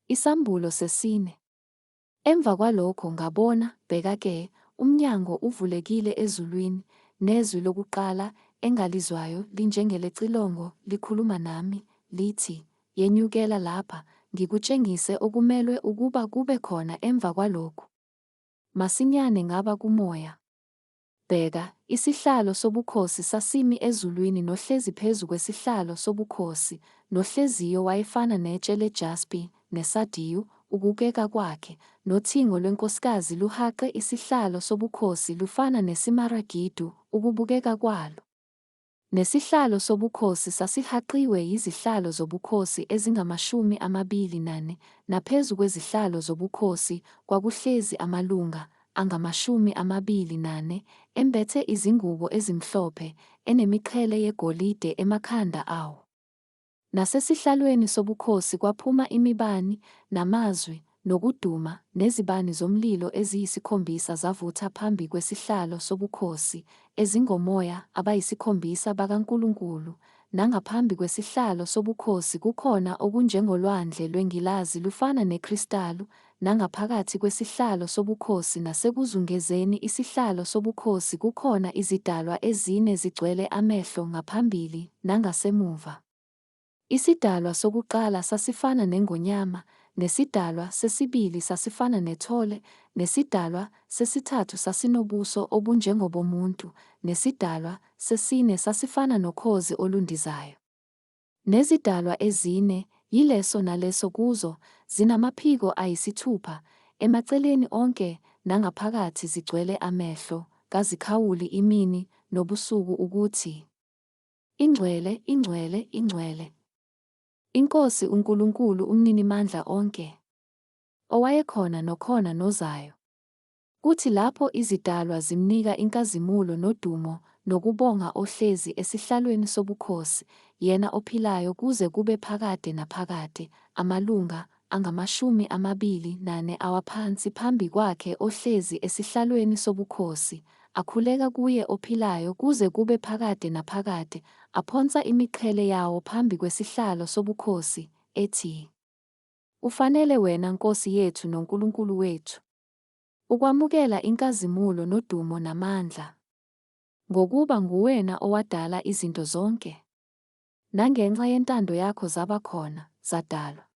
Isambulo sesine. Emva kwalokho ngabona, bheka-ke, umnyango uvulekile ezulwini, nezwi lokuqala engalizwayo linjengelecilongo likhuluma nami, lithi, "Yenyukela lapha, ngikutshengise okumelwe ukuba kube khona emva kwalokhu." Masinyane ngaba kumoya. Bheka, isihlalo sobukhosi sasimi ezulwini nohlezi phezu kwesihlalo sobukhosi, nohleziyo wayefana netshe lejaspi nesadiyu, ukukeka kwakhe, nothingo lwenkosikazi luhaqe isihlalo sobukhosi lufana nesimaragidu, ukubukeka kwalo. Nesihlalo sobukhosi sasihaqiwe yizihlalo zobukhosi ezingama-24, naphezu kwezihlalo zobukhosi kwakuhlezi amalunga angama-24, embethe izingubo ezimhlophe, enemiqhele yegolide emakhanda awo. Nasesihlalweni sobukhosi kwaphuma imibani, namazwi, nokuduma, nezibani zomlilo eziyisikhombisa zavutha phambi kwesihlalo sobukhosi, ezingomoya abayisikhombisa bakaNkulunkulu, nangaphambi kwesihlalo sobukhosi kukhona okunjengolwandle lwengilazi lufana nekristalu, nangaphakathi kwesihlalo sobukhosi nasekuzungezeni isihlalo sobukhosi kukhona izidalwa ezine zigcwele amehlo ngaphambili nangasemuva. Isidalwa sokuqala sasifana nengonyama, nesidalwa sesibili sasifana nethole, nesidalwa sesithathu sasinobuso obunjengobomuntu, nesidalwa sesine sasifana nokhozi olundizayo. Nezidalwa ezine, yileso naleso kuzo, zinamaphiko ayisithupha, emaceleni onke nangaphakathi zigcwele amehlo, kazikhawuli imini nobusuku ukuthi, "Ingcwele, ingcwele, ingcwele, iNkosi uNkulunkulu uMninimandla onke, owayekhona nokhona nozayo." Kuthi lapho izidalwa zimnika inkazimulo nodumo nokubonga ohlezi esihlalweni sobukhosi, yena ophilayo kuze kube phakade naphakade, amalunga angama-24 awaphansi phambi kwakhe ohlezi esihlalweni sobukhosi, akhuleka kuye ophilayo kuze kube phakade naphakade, aphonsa imiqhele yawo phambi kwesihlalo sobukhosi, ethi, "Ufanele wena Nkosi yethu noNkulunkulu wethu, ukwamukela inkazimulo nodumo namandla, ngokuba nguwena owadala izinto zonke, nangenxa yentando yakho zaba khona, zadalwa."